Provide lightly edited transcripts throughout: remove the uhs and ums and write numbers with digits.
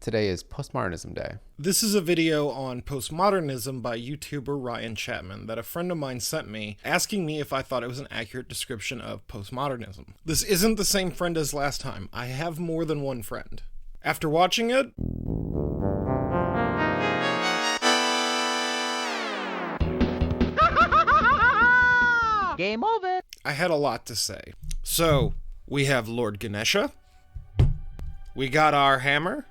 Today is Postmodernism Day. This is a video on Postmodernism by Youtuber Ryan Chapman that a friend of mine sent me, asking me if I thought it was an accurate description of postmodernism. This isn't the same friend as last time. I have more than one friend. After watching it, Game over! I had a lot to say. So, we have Lord Ganesha. We got our hammer.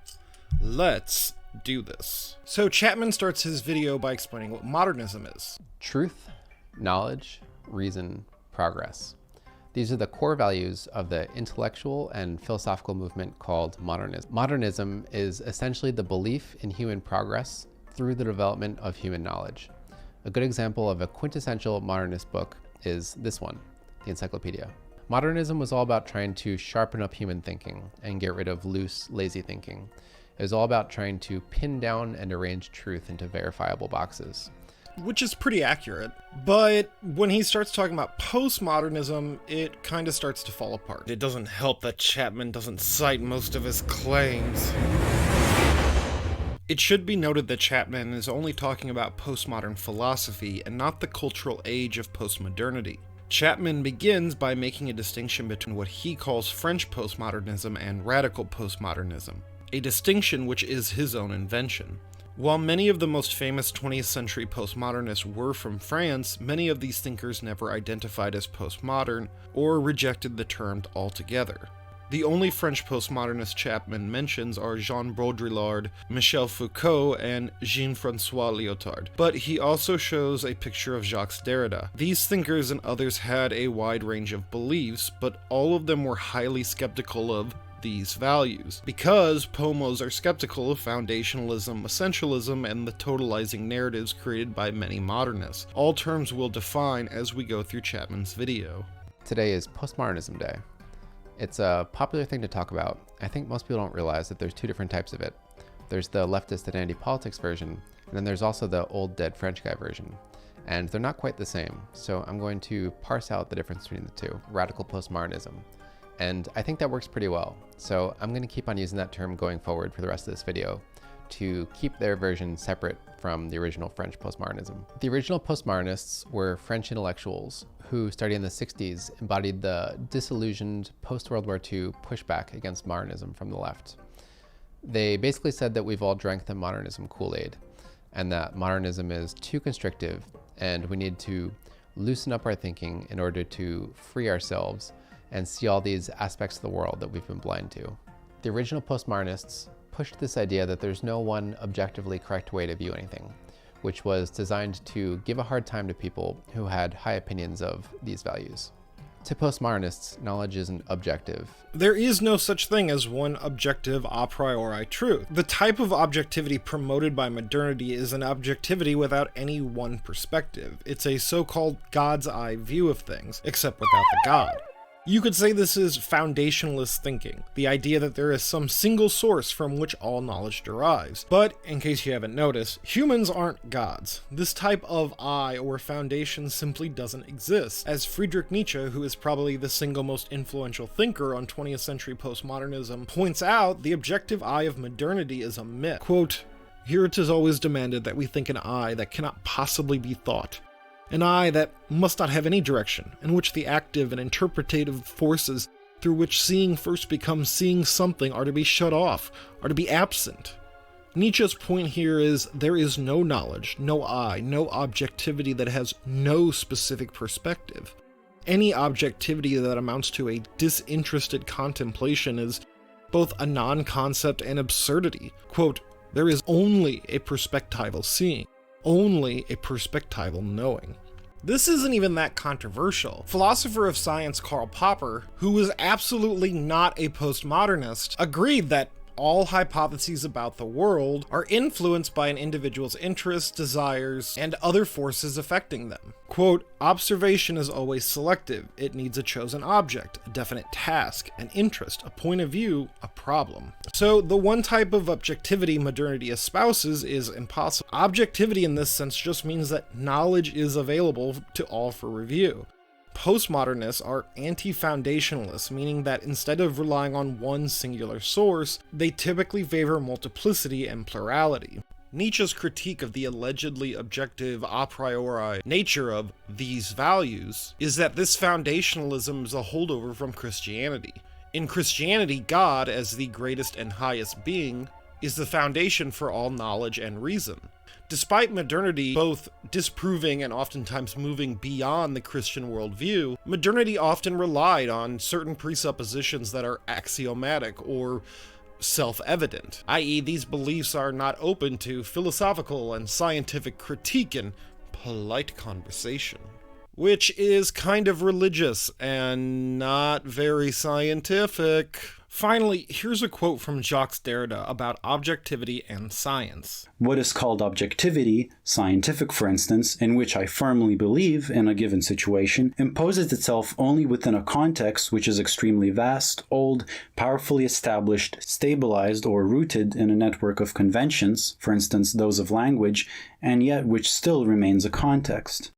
Let's do this. So Chapman starts his video by explaining what modernism is. Truth, knowledge, reason, progress. These are the core values of the intellectual and philosophical movement called modernism. Modernism is essentially the belief in human progress through the development of human knowledge. A good example of a quintessential modernist book is this one, the Encyclopedia. Modernism was all about trying to sharpen up human thinking and get rid of loose, lazy thinking. It was all about trying to pin down and arrange truth into verifiable boxes. Which is pretty accurate. But when he starts talking about postmodernism, it kind of starts to fall apart. It doesn't help that Chapman doesn't cite most of his claims. It should be noted that Chapman is only talking about postmodern philosophy and not the cultural age of postmodernity. Chapman begins by making a distinction between what he calls French postmodernism and radical postmodernism, a distinction which is his own invention. While many of the most famous 20th century postmodernists were from France, many of these thinkers never identified as postmodern or rejected the term altogether. The only French postmodernists Chapman mentions are Jean Baudrillard, Michel Foucault, and Jean-François Lyotard, but he also shows a picture of Jacques Derrida. These thinkers and others had a wide range of beliefs, but all of them were highly skeptical of these values, because PoMos are skeptical of foundationalism, essentialism, and the totalizing narratives created by many modernists. All terms we'll define as we go through Chapman's video. Today is Postmodernism Day. It's a popular thing to talk about. I think most people don't realize that there's two different types of it. There's the leftist and anti-politics version, and then there's also the old dead French guy version. And they're not quite the same, so I'm going to parse out the difference between the two. Radical postmodernism. And I think that works pretty well. So I'm going to keep on using that term going forward for the rest of this video to keep their version separate from the original French postmodernism. The original postmodernists were French intellectuals who, starting in the 60s, embodied the disillusioned post-World War II pushback against modernism from the left. They basically said that we've all drank the modernism Kool-Aid and that modernism is too constrictive and we need to loosen up our thinking in order to free ourselves and see all these aspects of the world that we've been blind to. The original postmodernists pushed this idea that there's no one objectively correct way to view anything, which was designed to give a hard time to people who had high opinions of these values. To postmodernists, knowledge isn't objective. There is no such thing as one objective a priori truth. The type of objectivity promoted by modernity is an objectivity without any one perspective. It's a so-called God's eye view of things, except without the God. You could say this is foundationalist thinking, the idea that there is some single source from which all knowledge derives. But, in case you haven't noticed, humans aren't gods. This type of eye or foundation simply doesn't exist. As Friedrich Nietzsche, who is probably the single most influential thinker on 20th century postmodernism, points out, the objective eye of modernity is a myth. Quote, "Here it is always demanded that we think an eye that cannot possibly be thought. An eye that must not have any direction, in which the active and interpretative forces through which seeing first becomes seeing something are to be shut off, are to be absent." Nietzsche's point here is there is no knowledge, no eye, no objectivity that has no specific perspective. Any objectivity that amounts to a disinterested contemplation is both a non-concept and absurdity. Quote, "There is only a perspectival seeing, only a perspectival knowing." This isn't even that controversial. Philosopher of science Karl Popper, who was absolutely not a postmodernist, agreed that all hypotheses about the world are influenced by an individual's interests, desires, and other forces affecting them. Quote, "Observation is always selective. It needs a chosen object, a definite task, an interest, a point of view, a problem." So the one type of objectivity modernity espouses is impossible. Objectivity in this sense just means that knowledge is available to all for review. Postmodernists are anti-foundationalists, meaning that instead of relying on one singular source, they typically favor multiplicity and plurality. Nietzsche's critique of the allegedly objective a priori nature of these values is that this foundationalism is a holdover from Christianity. In Christianity, God, as the greatest and highest being, is the foundation for all knowledge and reason. Despite modernity both disproving and oftentimes moving beyond the Christian worldview, modernity often relied on certain presuppositions that are axiomatic or self-evident, i.e. these beliefs are not open to philosophical and scientific critique and polite conversation. Which is kind of religious and not very scientific. Finally, here's a quote from Jacques Derrida about objectivity and science. What is called objectivity, scientific for instance, in which I firmly believe in a given situation, imposes itself only within a context which is extremely vast, old, powerfully established, stabilized, or rooted in a network of conventions, for instance those of language, and yet which still remains a context.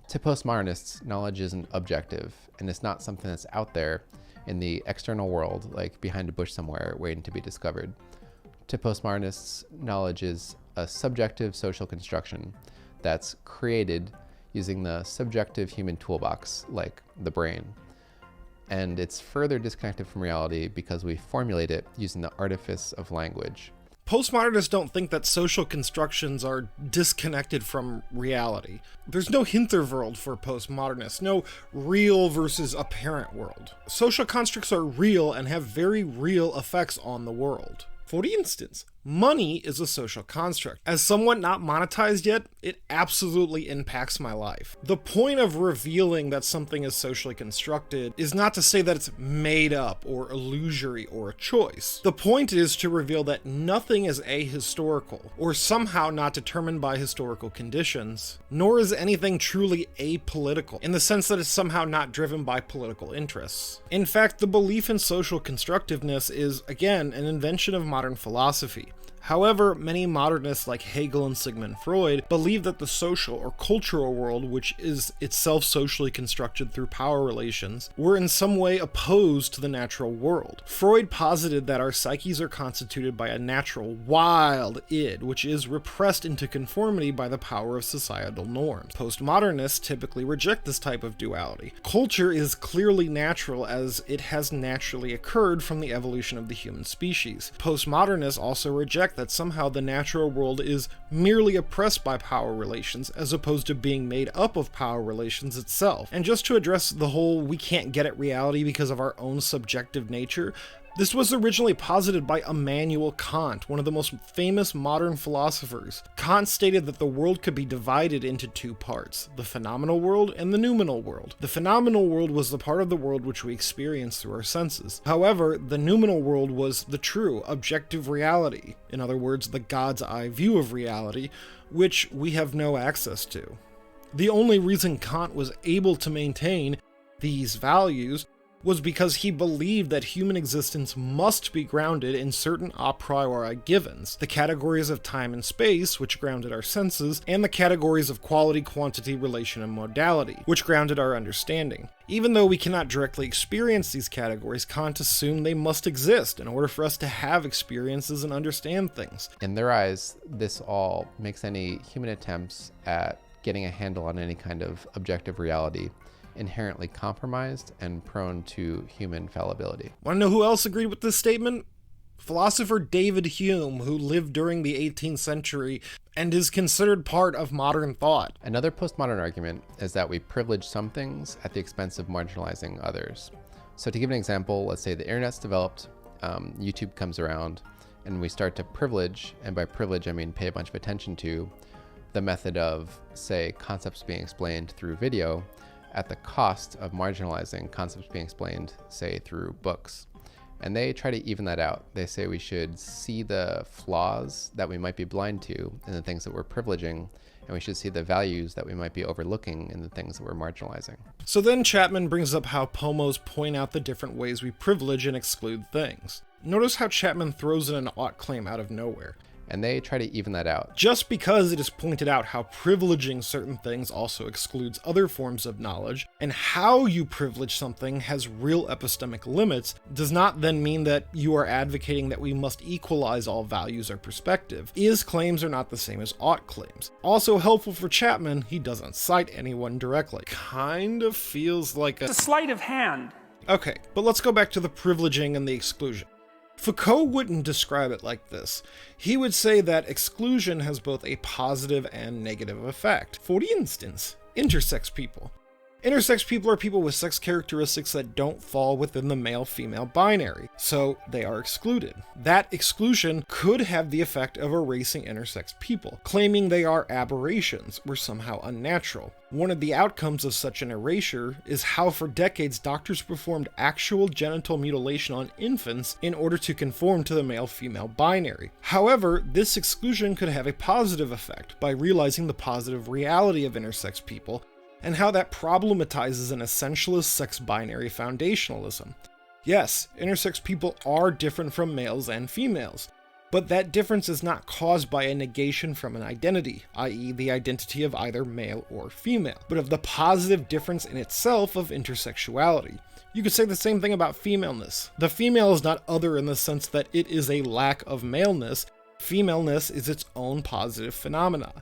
To postmodernists, knowledge isn't objective, and it's not something that's out there in the external world, like behind a bush somewhere waiting to be discovered. To postmodernists, knowledge is a subjective social construction that's created using the subjective human toolbox, like the brain. And it's further disconnected from reality because we formulate it using the artifice of language. Postmodernists don't think that social constructions are disconnected from reality. There's no Hinterworld for postmodernists, no real versus apparent world. Social constructs are real and have very real effects on the world. For instance, money is a social construct. As someone not monetized yet, it absolutely impacts my life. The point of revealing that something is socially constructed is not to say that it's made up or illusory or a choice. The point is to reveal that nothing is ahistorical or somehow not determined by historical conditions, nor is anything truly apolitical in the sense that it's somehow not driven by political interests. In fact, the belief in social constructiveness is, again, an invention of modern philosophy. However, many modernists like Hegel and Sigmund Freud believe that the social or cultural world, which is itself socially constructed through power relations, were in some way opposed to the natural world. Freud posited that our psyches are constituted by a natural, wild id, which is repressed into conformity by the power of societal norms. Postmodernists typically reject this type of duality. Culture is clearly natural as it has naturally occurred from the evolution of the human species. Postmodernists also reject that somehow the natural world is merely oppressed by power relations as opposed to being made up of power relations itself. And just to address the whole we can't get at reality because of our own subjective nature, this was originally posited by Immanuel Kant, one of the most famous modern philosophers. Kant stated that the world could be divided into two parts, the phenomenal world and the noumenal world. The phenomenal world was the part of the world which we experience through our senses. However, the noumenal world was the true, objective reality, in other words, the God's eye view of reality, which we have no access to. The only reason Kant was able to maintain these values was because he believed that human existence must be grounded in certain a priori givens, the categories of time and space, which grounded our senses, and the categories of quality, quantity, relation, and modality, which grounded our understanding. Even though we cannot directly experience these categories, Kant assumed they must exist in order for us to have experiences and understand things. In their eyes, this all makes any human attempts at getting a handle on any kind of objective reality inherently compromised and prone to human fallibility. Want to know who else agreed with this statement? Philosopher David Hume, who lived during the 18th century and is considered part of modern thought. Another postmodern argument is that we privilege some things at the expense of marginalizing others. So to give an example, let's say the internet's developed, YouTube comes around, and we start to privilege, and by privilege I mean pay a bunch of attention to, the method of, say, concepts being explained through video at the cost of marginalizing concepts being explained, say, through books. And they try to even that out. They say we should see the flaws that we might be blind to in the things that we're privileging, and we should see the values that we might be overlooking in the things that we're marginalizing. So then Chapman brings up how PoMos point out the different ways we privilege and exclude things. Notice how Chapman throws in an ought claim out of nowhere. and they try to even that out. Just because it is pointed out how privileging certain things also excludes other forms of knowledge, and how you privilege something has real epistemic limits, does not then mean that you are advocating that we must equalize all values or perspective. Is claims are not the same as ought claims. Also helpful for Chapman, he doesn't cite anyone directly. Kind of feels like It's a sleight of hand. Okay, but let's go back to the privileging and the exclusion. Foucault wouldn't describe it like this. He would say that exclusion has both a positive and negative effect. For instance, intersex people. Intersex people are people with sex characteristics that don't fall within the male-female binary, so they are excluded. That exclusion could have the effect of erasing intersex people, claiming they are aberrations or somehow unnatural. One of the outcomes of such an erasure is how for decades doctors performed actual genital mutilation on infants in order to conform to the male-female binary. However, this exclusion could have a positive effect by realizing the positive reality of intersex people, and how that problematizes an essentialist sex binary foundationalism. Yes, intersex people are different from males and females, but that difference is not caused by a negation from an identity, i.e. the identity of either male or female, but of the positive difference in itself of intersexuality. You could say the same thing about femaleness. The female is not other in the sense that it is a lack of maleness. Femaleness is its own positive phenomena.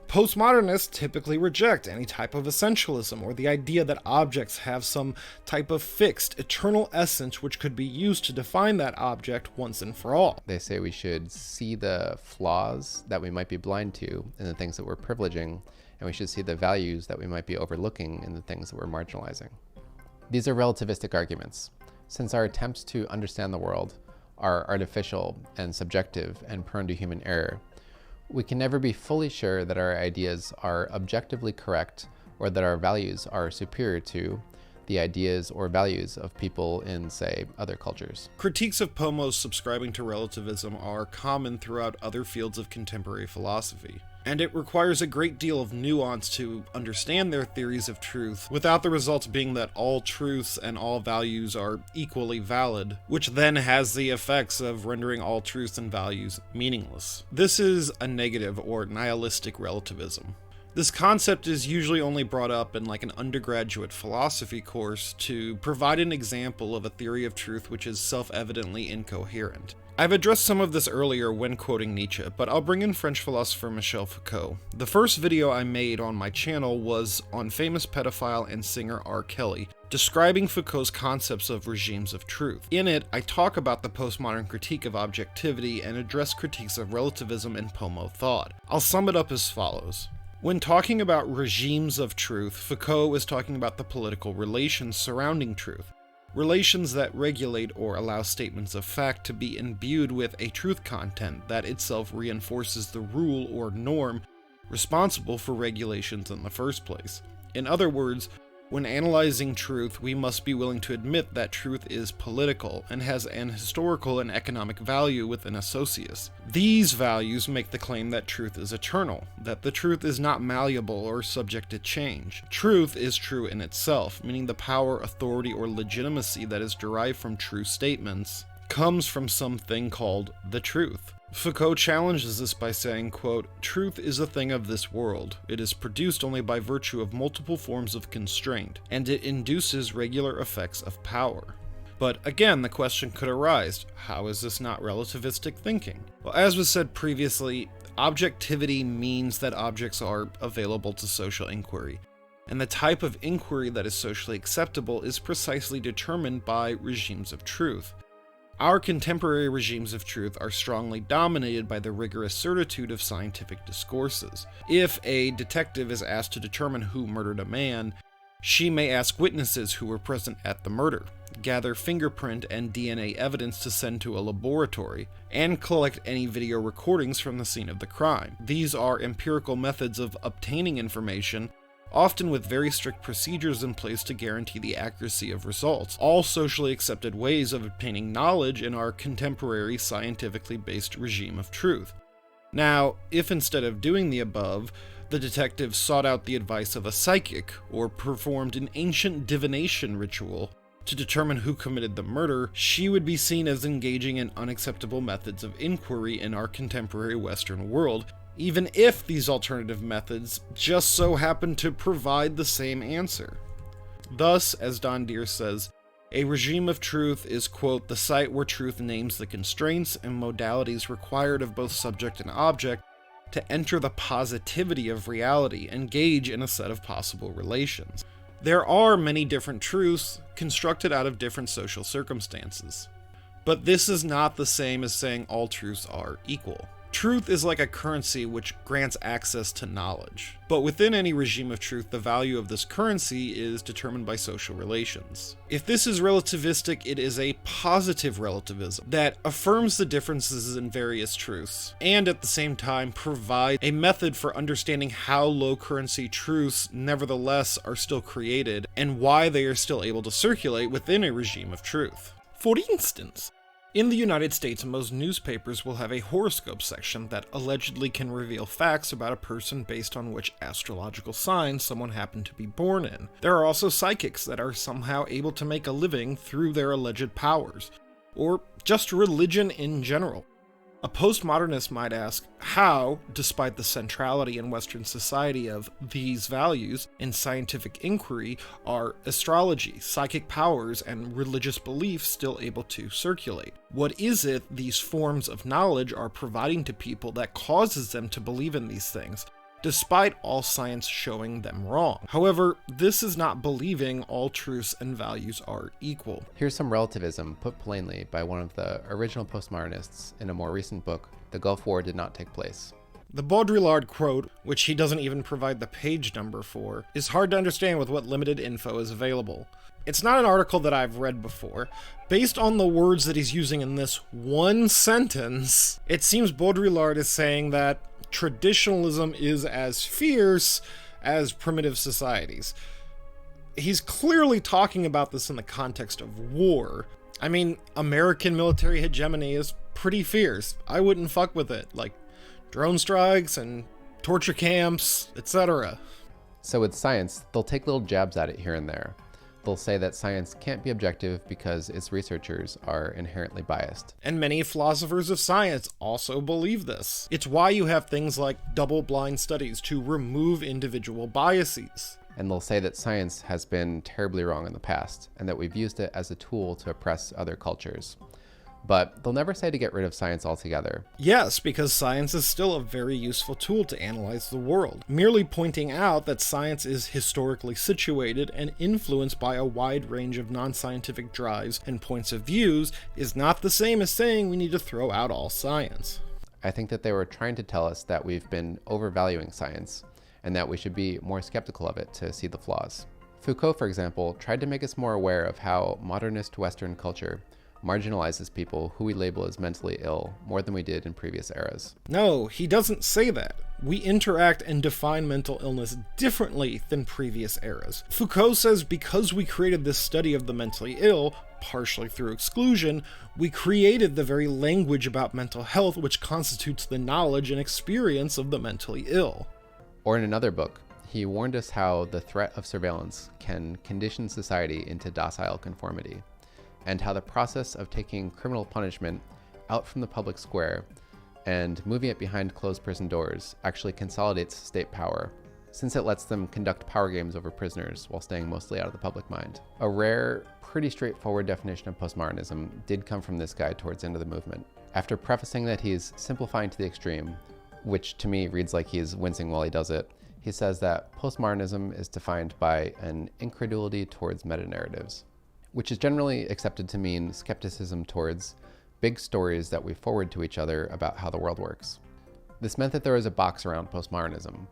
Postmodernists typically reject any type of essentialism, or the idea that objects have some type of fixed, eternal essence which could be used to define that object once and for all. They say we should see the flaws that we might be blind to in the things that we're privileging, and we should see the values that we might be overlooking in the things that we're marginalizing. These are relativistic arguments. Since our attempts to understand the world are artificial and subjective and prone to human error, we can never be fully sure that our ideas are objectively correct or that our values are superior to the ideas or values of people in, say, other cultures. Critiques of PoMo's subscribing to relativism are common throughout other fields of contemporary philosophy, and it requires a great deal of nuance to understand their theories of truth, without the results being that all truths and all values are equally valid, which then has the effects of rendering all truths and values meaningless. This is a negative or nihilistic relativism. This concept is usually only brought up in like an undergraduate philosophy course to provide an example of a theory of truth which is self-evidently incoherent. I've addressed some of this earlier when quoting Nietzsche, but I'll bring in French philosopher Michel Foucault. The first video I made on my channel was on famous pedophile and singer R. Kelly, describing Foucault's concepts of regimes of truth. In it, I talk about the postmodern critique of objectivity and address critiques of relativism and PoMo thought. I'll sum it up as follows. When talking about regimes of truth, Foucault is talking about the political relations surrounding truth. Relations that regulate or allow statements of fact to be imbued with a truth content that itself reinforces the rule or norm responsible for regulations in the first place. In other words, when analyzing truth, we must be willing to admit that truth is political and has an historical and economic value within a socius. These values make the claim that truth is eternal, that the truth is not malleable or subject to change. Truth is true in itself, meaning the power, authority, or legitimacy that is derived from true statements comes from something called the truth. Foucault challenges this by saying, quote, "Truth is a thing of this world. It is produced only by virtue of multiple forms of constraint, and it induces regular effects of power." But again, the question could arise, how is this not relativistic thinking? Well, as was said previously, objectivity means that objects are available to social inquiry, and the type of inquiry that is socially acceptable is precisely determined by regimes of truth. Our contemporary regimes of truth are strongly dominated by the rigorous certitude of scientific discourses. If a detective is asked to determine who murdered a man, she may ask witnesses who were present at the murder, gather fingerprint and DNA evidence to send to a laboratory, and collect any video recordings from the scene of the crime. These are empirical methods of obtaining information, often with very strict procedures in place to guarantee the accuracy of results, all socially accepted ways of obtaining knowledge in our contemporary scientifically based regime of truth. Now, if instead of doing the above, the detective sought out the advice of a psychic, or performed an ancient divination ritual, to determine who committed the murder, she would be seen as engaging in unacceptable methods of inquiry in our contemporary Western world, even if these alternative methods just so happen to provide the same answer. Thus, as Don Deere says, a regime of truth is, quote, the site where truth names the constraints and modalities required of both subject and object to enter the positivity of reality and gauge in a set of possible relations. There are many different truths constructed out of different social circumstances. But this is not the same as saying all truths are equal. Truth is like a currency which grants access to knowledge. But within any regime of truth, the value of this currency is determined by social relations. If this is relativistic, it is a positive relativism that affirms the differences in various truths, and at the same time provides a method for understanding how low currency truths nevertheless are still created, and why they are still able to circulate within a regime of truth. For instance, in the United States, most newspapers will have a horoscope section that allegedly can reveal facts about a person based on which astrological sign someone happened to be born in. There are also psychics that are somehow able to make a living through their alleged powers, or just religion in general. A postmodernist might ask how, despite the centrality in Western society of these values in scientific inquiry, are astrology, psychic powers, and religious beliefs still able to circulate? What is it these forms of knowledge are providing to people that causes them to believe in these things, despite all science showing them wrong? However, this is not believing all truths and values are equal. Here's some relativism put plainly by one of the original postmodernists in a more recent book, The Gulf War Did Not Take Place. The Baudrillard quote, which he doesn't even provide the page number for, is hard to understand with what limited info is available. It's not an article that I've read before. Based on the words that he's using in this one sentence, it seems Baudrillard is saying that traditionalism is as fierce as primitive societies. He's clearly talking about this in the context of war. I mean, American military hegemony is pretty fierce. I wouldn't fuck with it, like drone strikes and torture camps, etc. So with science, they'll take little jabs at it here and there. They'll say that science can't be objective because its researchers are inherently biased. And many philosophers of science also believe this. It's why you have things like double-blind studies to remove individual biases. And they'll say that science has been terribly wrong in the past, and that we've used it as a tool to oppress other cultures. But they'll never say to get rid of science altogether. Yes, because science is still a very useful tool to analyze the world. Merely pointing out that science is historically situated and influenced by a wide range of non-scientific drives and points of views is not the same as saying we need to throw out all science. I think that they were trying to tell us that we've been overvaluing science, and that we should be more skeptical of it to see the flaws. Foucault, for example, tried to make us more aware of how modernist Western culture marginalizes people who we label as mentally ill more than we did in previous eras. No, he doesn't say that. We interact and define mental illness differently than previous eras. Foucault says because we created this study of the mentally ill, partially through exclusion, we created the very language about mental health which constitutes the knowledge and experience of the mentally ill. Or in another book, he warned us how the threat of surveillance can condition society into docile conformity, and how the process of taking criminal punishment out from the public square and moving it behind closed prison doors actually consolidates state power, since it lets them conduct power games over prisoners while staying mostly out of the public mind. A rare, pretty straightforward definition of postmodernism did come from this guy towards the end of the movement. After prefacing that he's simplifying to the extreme, which to me reads like he's wincing while he does it, he says that postmodernism is defined by an incredulity towards metanarratives, which is generally accepted to mean skepticism towards big stories that we forward to each other about how the world works. This meant that there was a box around postmodernism.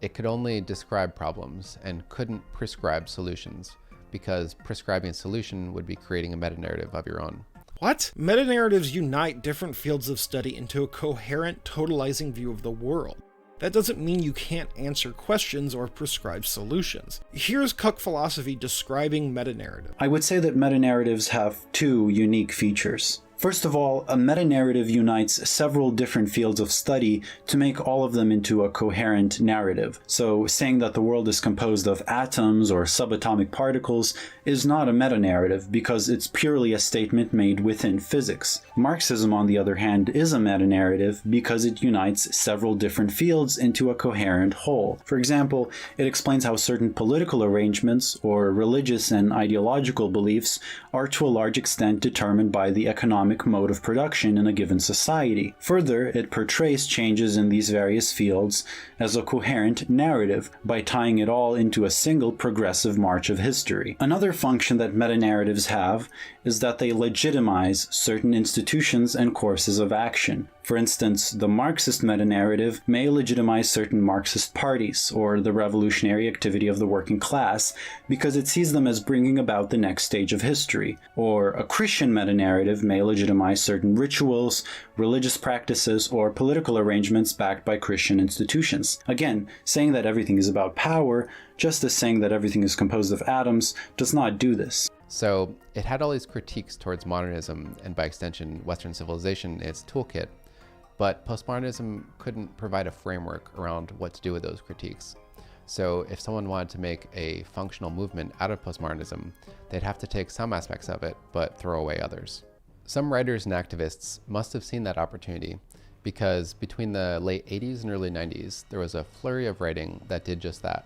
It could only describe problems and couldn't prescribe solutions, because prescribing a solution would be creating a metanarrative of your own. What? Metanarratives unite different fields of study into a coherent, totalizing view of the world. That doesn't mean you can't answer questions or prescribe solutions. Here's Cuck philosophy describing metanarrative. I would say that metanarratives have two unique features. First of all, a meta-narrative unites several different fields of study to make all of them into a coherent narrative. So saying that the world is composed of atoms or subatomic particles is not a meta-narrative because it's purely a statement made within physics. Marxism, on the other hand, is a meta-narrative because it unites several different fields into a coherent whole. For example, it explains how certain political arrangements or religious and ideological beliefs are to a large extent determined by the economic mode of production in a given society. Further, it portrays changes in these various fields as a coherent narrative by tying it all into a single progressive march of history. Another function that meta-narratives have is that they legitimize certain institutions and courses of action. For instance, the Marxist meta-narrative may legitimize certain Marxist parties or the revolutionary activity of the working class because it sees them as bringing about the next stage of history. Or a Christian meta-narrative may legitimize certain rituals, religious practices, or political arrangements backed by Christian institutions. Again, saying that everything is about power, just as saying that everything is composed of atoms, does not do this. So it had all these critiques towards modernism and by extension Western civilization in its toolkit, but postmodernism couldn't provide a framework around what to do with those critiques. So if someone wanted to make a functional movement out of postmodernism, they'd have to take some aspects of it, but throw away others. Some writers and activists must have seen that opportunity because between the late 80s and early 90s, there was a flurry of writing that did just that,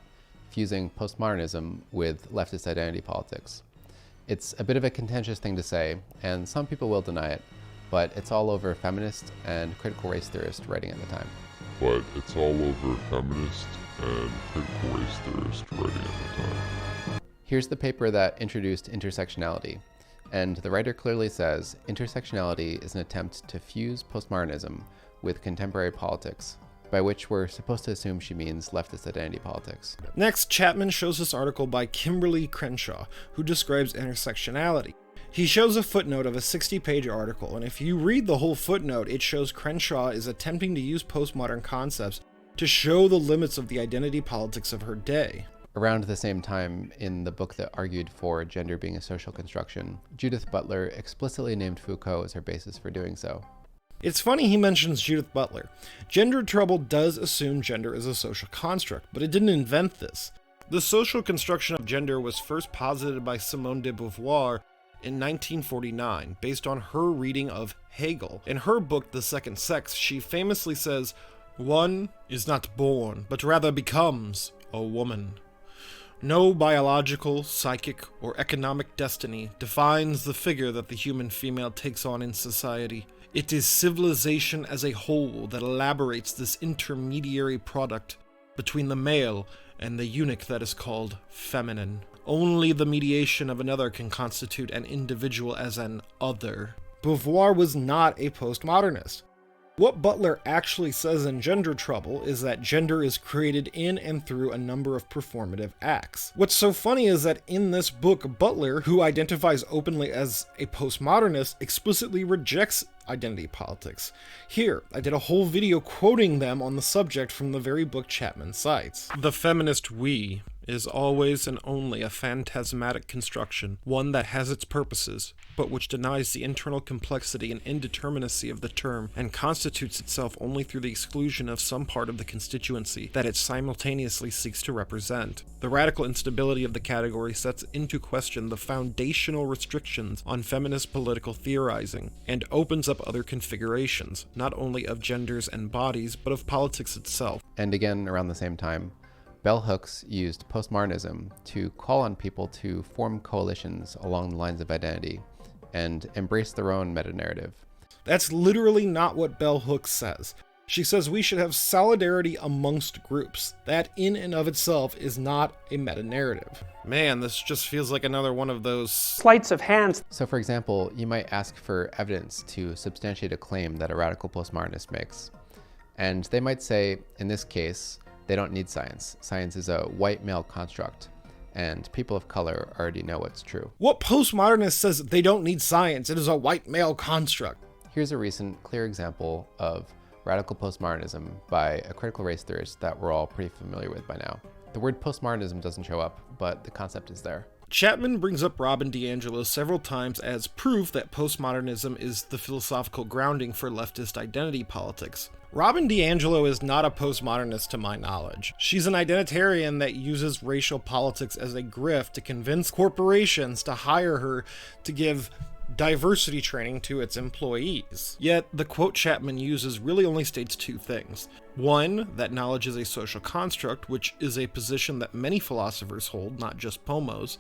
fusing postmodernism with leftist identity politics. It's a bit of a contentious thing to say, and some people will deny it, but it's all over feminist and critical race theorist writing at the time. Here's the paper that introduced intersectionality, and the writer clearly says intersectionality is an attempt to fuse postmodernism with contemporary politics, by which we're supposed to assume she means leftist identity politics. Next, Chapman shows this article by Kimberly Crenshaw, who describes intersectionality. He shows a footnote of a 60-page article, and if you read the whole footnote, it shows Crenshaw is attempting to use postmodern concepts to show the limits of the identity politics of her day. Around the same time, in the book that argued for gender being a social construction, Judith Butler explicitly named Foucault as her basis for doing so. It's funny he mentions Judith Butler. Gender Trouble does assume gender is a social construct, but it didn't invent this. The social construction of gender was first posited by Simone de Beauvoir in 1949, based on her reading of Hegel. In her book, The Second Sex, she famously says, "One is not born, but rather becomes a woman. No biological, psychic, or economic destiny defines the figure that the human female takes on in society. It is civilization as a whole that elaborates this intermediary product between the male and the eunuch that is called feminine. Only the mediation of another can constitute an individual as an other." Beauvoir was not a postmodernist. What Butler actually says in Gender Trouble is that gender is created in and through a number of performative acts. What's so funny is that in this book, Butler, who identifies openly as a postmodernist, explicitly rejects identity politics. Here, I did a whole video quoting them on the subject from the very book Chapman cites. "The feminist we is always and only a phantasmatic construction, one that has its purposes, but which denies the internal complexity and indeterminacy of the term, and constitutes itself only through the exclusion of some part of the constituency that it simultaneously seeks to represent. The radical instability of the category sets into question the foundational restrictions on feminist political theorizing, and opens up other configurations, not only of genders and bodies, but of politics itself." And again, around the same time, bell hooks used postmodernism to call on people to form coalitions along the lines of identity and embrace their own meta-narrative. That's literally not what bell hooks says. She says we should have solidarity amongst groups. That in and of itself is not a meta-narrative. Man, this just feels like another one of those sleights of hands. So for example, you might ask for evidence to substantiate a claim that a radical postmodernist makes. And they might say, in this case, they don't need science. Science is a white male construct, and people of color already know what's true. What postmodernist says they don't need science? It is a white male construct. Here's a recent clear example of radical postmodernism by a critical race theorist that we're all pretty familiar with by now. The word postmodernism doesn't show up, but the concept is there. Chapman brings up Robin DiAngelo several times as proof that postmodernism is the philosophical grounding for leftist identity politics. Robin DiAngelo is not a postmodernist to my knowledge. She's an identitarian that uses racial politics as a grift to convince corporations to hire her to give diversity training to its employees. Yet, the quote Chapman uses really only states two things. One, that knowledge is a social construct, which is a position that many philosophers hold, not just PoMos.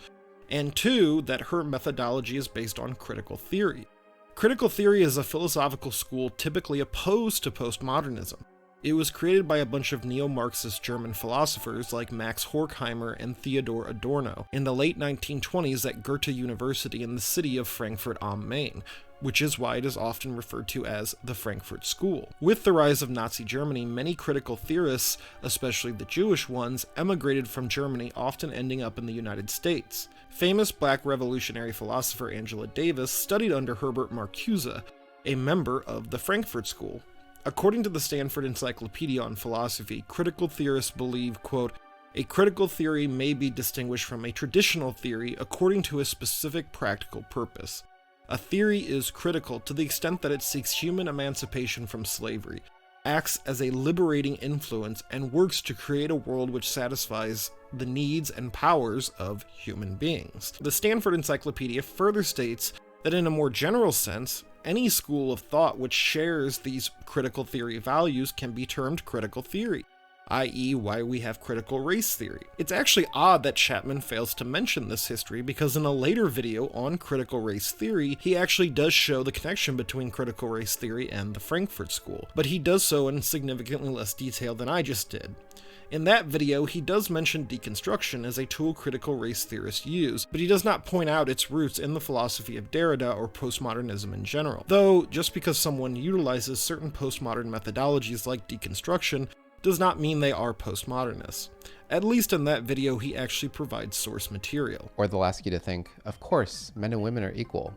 And two, that her methodology is based on critical theory. Critical theory is a philosophical school typically opposed to postmodernism. It was created by a bunch of neo-Marxist German philosophers like Max Horkheimer and Theodor Adorno in the late 1920s at Goethe University in the city of Frankfurt am Main, which is why it is often referred to as the Frankfurt School. With the rise of Nazi Germany, many critical theorists, especially the Jewish ones, emigrated from Germany, often ending up in the United States. Famous black revolutionary philosopher Angela Davis studied under Herbert Marcuse, a member of the Frankfurt School. According to the Stanford Encyclopedia on Philosophy, critical theorists believe, quote, a critical theory may be distinguished from a traditional theory according to a specific practical purpose. A theory is critical to the extent that it seeks human emancipation from slavery, acts as a liberating influence, and works to create a world which satisfies the needs and powers of human beings. The Stanford Encyclopedia further states that in a more general sense, any school of thought which shares these critical theory values can be termed critical theory, i.e. why we have critical race theory. It's actually odd that Chapman fails to mention this history because in a later video on critical race theory, he actually does show the connection between critical race theory and the Frankfurt School, but he does so in significantly less detail than I just did. In that video, he does mention deconstruction as a tool critical race theorists use, but he does not point out its roots in the philosophy of Derrida or postmodernism in general. Though, just because someone utilizes certain postmodern methodologies like deconstruction does not mean they are postmodernists. At least in that video, he actually provides source material. Or they'll ask you to think, of course, men and women are equal,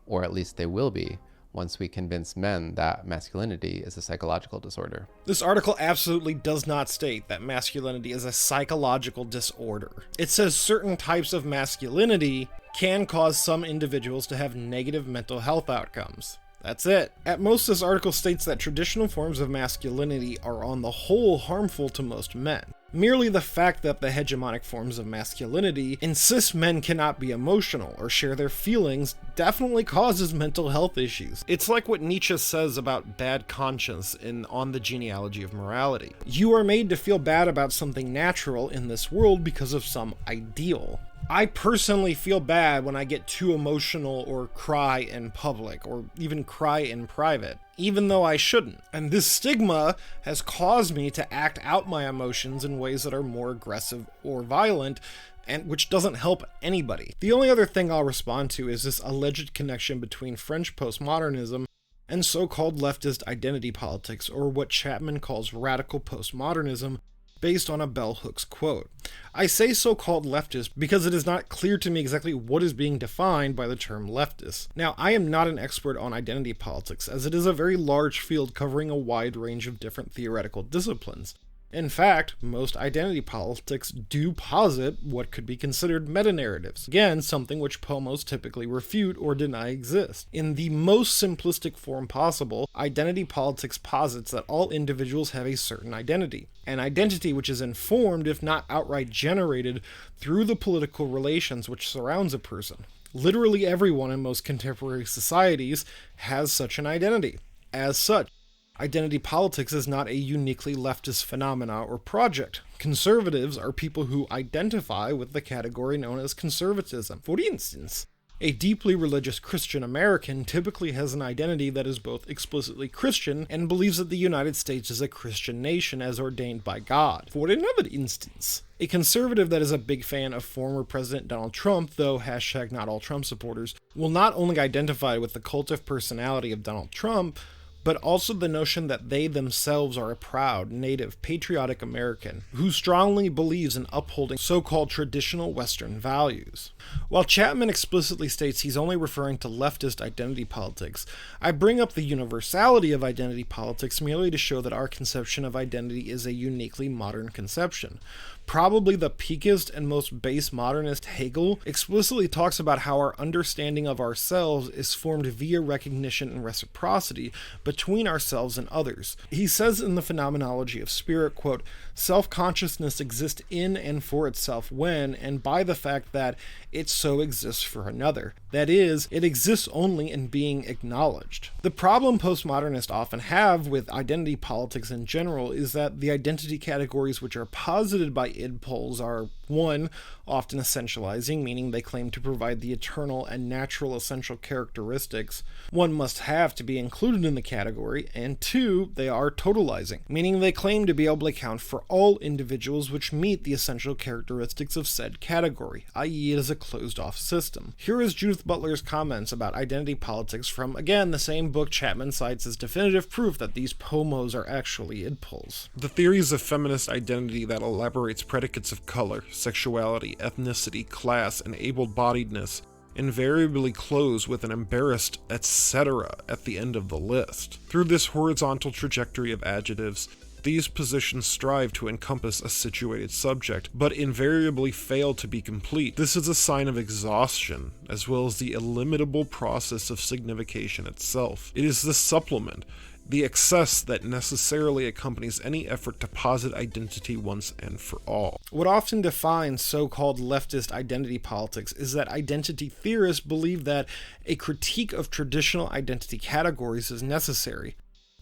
or at least they will be, once we convince men that masculinity is a psychological disorder. This article absolutely does not state that masculinity is a psychological disorder. It says certain types of masculinity can cause some individuals to have negative mental health outcomes. That's it. At most, this article states that traditional forms of masculinity are on the whole harmful to most men. Merely the fact that the hegemonic forms of masculinity insist men cannot be emotional or share their feelings definitely causes mental health issues. It's like what Nietzsche says about bad conscience in On the Genealogy of Morality. You are made to feel bad about something natural in this world because of some ideal. I personally feel bad when I get too emotional or cry in public, or even cry in private, even though I shouldn't. And this stigma has caused me to act out my emotions in ways that are more aggressive or violent, and which doesn't help anybody. The only other thing I'll respond to is this alleged connection between French postmodernism and so-called leftist identity politics, or what Chapman calls radical postmodernism, based on a bell hooks quote. I say so-called leftist because it is not clear to me exactly what is being defined by the term leftist. Now, I am not an expert on identity politics, as it is a very large field covering a wide range of different theoretical disciplines. In fact, most identity politics do posit what could be considered metanarratives, again, something which PoMos typically refute or deny exist. In the most simplistic form possible, identity politics posits that all individuals have a certain identity, an identity which is informed, if not outright generated, through the political relations which surrounds a person. Literally everyone in most contemporary societies has such an identity. As such, identity politics is not a uniquely leftist phenomena or project. Conservatives are people who identify with the category known as conservatism. For instance, a deeply religious Christian American typically has an identity that is both explicitly Christian and believes that the United States is a Christian nation as ordained by God. For another instance, a conservative that is a big fan of former President Donald Trump, though hashtag not all Trump supporters, will not only identify with the cult of personality of Donald Trump, but also the notion that they themselves are a proud, native, patriotic American who strongly believes in upholding so-called traditional Western values. While Chapman explicitly states he's only referring to leftist identity politics, I bring up the universality of identity politics merely to show that our conception of identity is a uniquely modern conception. Probably the peakest and most base modernist, Hegel, explicitly talks about how our understanding of ourselves is formed via recognition and reciprocity between ourselves and others. He says in the Phenomenology of Spirit, quote, "Self-consciousness exists in and for itself when and by the fact that it so exists for another. That is, it exists only in being acknowledged." The problem postmodernists often have with identity politics in general is that the identity categories which are posited by IdPols are, 1, often essentializing, meaning they claim to provide the eternal and natural essential characteristics one must have to be included in the category, and 2, they are totalizing, meaning they claim to be able to account for all individuals which meet the essential characteristics of said category, i.e. it is a closed-off system. Here is Judith Butler's comments about identity politics from, again, the same book Chapman cites as definitive proof that these PoMos are actually IdPols. The theories of feminist identity that elaborates predicates of color, sexuality, ethnicity, class, and able-bodiedness invariably close with an embarrassed etc. at the end of the list. Through this horizontal trajectory of adjectives, these positions strive to encompass a situated subject, but invariably fail to be complete. This is a sign of exhaustion, as well as the illimitable process of signification itself. It is the supplement, the excess that necessarily accompanies any effort to posit identity once and for all. What often defines so-called leftist identity politics is that identity theorists believe that a critique of traditional identity categories is necessary,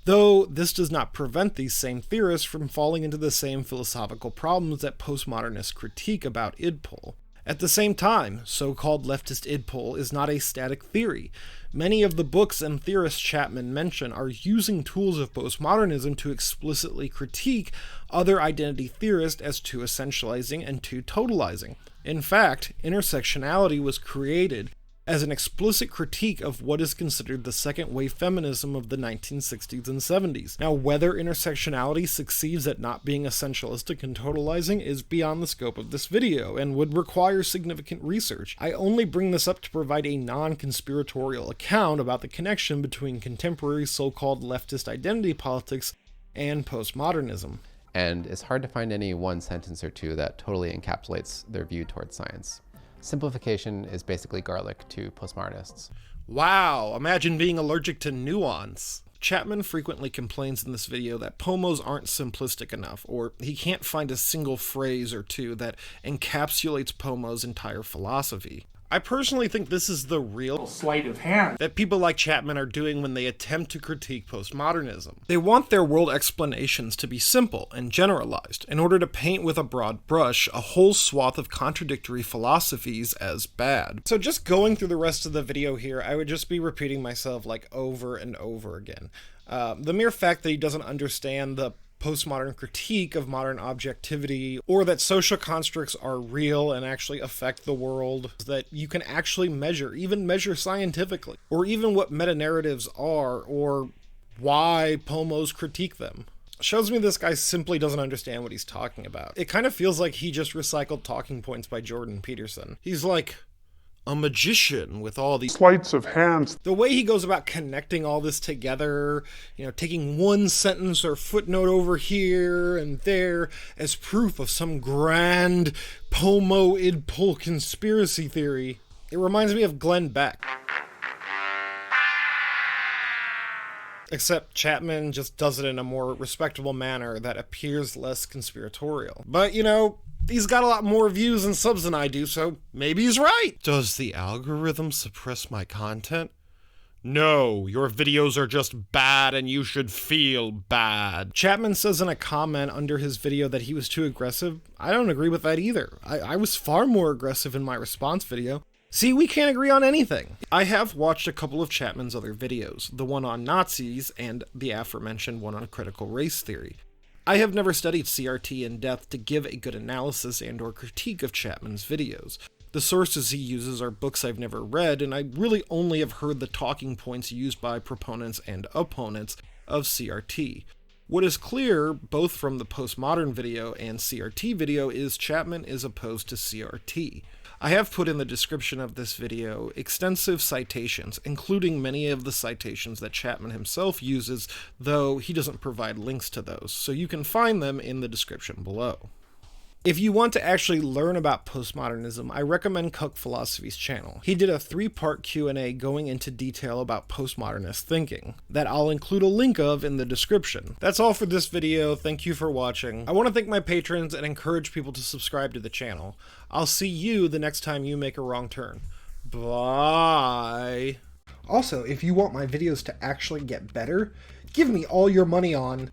though this does not prevent these same theorists from falling into the same philosophical problems that postmodernists critique about IdPol. At the same time, so-called leftist IdPol is not a static theory. Many of the books and theorists Chapman mentioned are using tools of postmodernism to explicitly critique other identity theorists as too essentializing and too totalizing. In fact, intersectionality was created as an explicit critique of what is considered the second-wave feminism of the 1960s and 70s. Now, whether intersectionality succeeds at not being essentialistic and totalizing is beyond the scope of this video, and would require significant research. I only bring this up to provide a non-conspiratorial account about the connection between contemporary so-called leftist identity politics and postmodernism. And it's hard to find any one sentence or two that totally encapsulates their view towards science. Simplification is basically garlic to postmodernists. Wow, imagine being allergic to nuance. Chapman frequently complains in this video that PoMos aren't simplistic enough, or he can't find a single phrase or two that encapsulates PoMo's entire philosophy. I personally think this is the real sleight of hand that people like Chapman are doing when they attempt to critique postmodernism. They want their world explanations to be simple and generalized, in order to paint with a broad brush a whole swath of contradictory philosophies as bad. So just going through the rest of the video here, I would just be repeating myself like over and over again. The mere fact that he doesn't understand the postmodern critique of modern objectivity, or that social constructs are real and actually affect the world, that you can actually measure, even measure scientifically, or even what metanarratives are, or why PoMos critique them. Shows me this guy simply doesn't understand what he's talking about. It kind of feels like he just recycled talking points by Jordan Peterson. He's like a magician with all these sleights of hands. The way he goes about connecting all this together, taking one sentence or footnote over here and there as proof of some grand PoMo IdPol conspiracy theory. It reminds me of Glenn Beck. Except Chapman just does it in a more respectable manner that appears less conspiratorial. But, he's got a lot more views and subs than I do, so maybe he's right. Does the algorithm suppress my content? No, your videos are just bad and you should feel bad. Chapman says in a comment under his video that he was too aggressive. I don't agree with that either. I was far more aggressive in my response video. See, we can't agree on anything. I have watched a couple of Chapman's other videos, the one on Nazis and the aforementioned one on critical race theory. I have never studied CRT in depth to give a good analysis and or critique of Chapman's videos. The sources he uses are books I've never read, and I really only have heard the talking points used by proponents and opponents of CRT. What is clear, both from the Postmodern video and CRT video, is Chapman is opposed to CRT. I have put in the description of this video extensive citations, including many of the citations that Chapman himself uses, though he doesn't provide links to those, so you can find them in the description below. If you want to actually learn about postmodernism, I recommend Cook Philosophy's channel. He did a 3-part Q&A going into detail about postmodernist thinking, that I'll include a link of in the description. That's all for this video, thank you for watching. I want to thank my patrons and encourage people to subscribe to the channel. I'll see you the next time you make a wrong turn. Bye! Also, if you want my videos to actually get better, give me all your money on...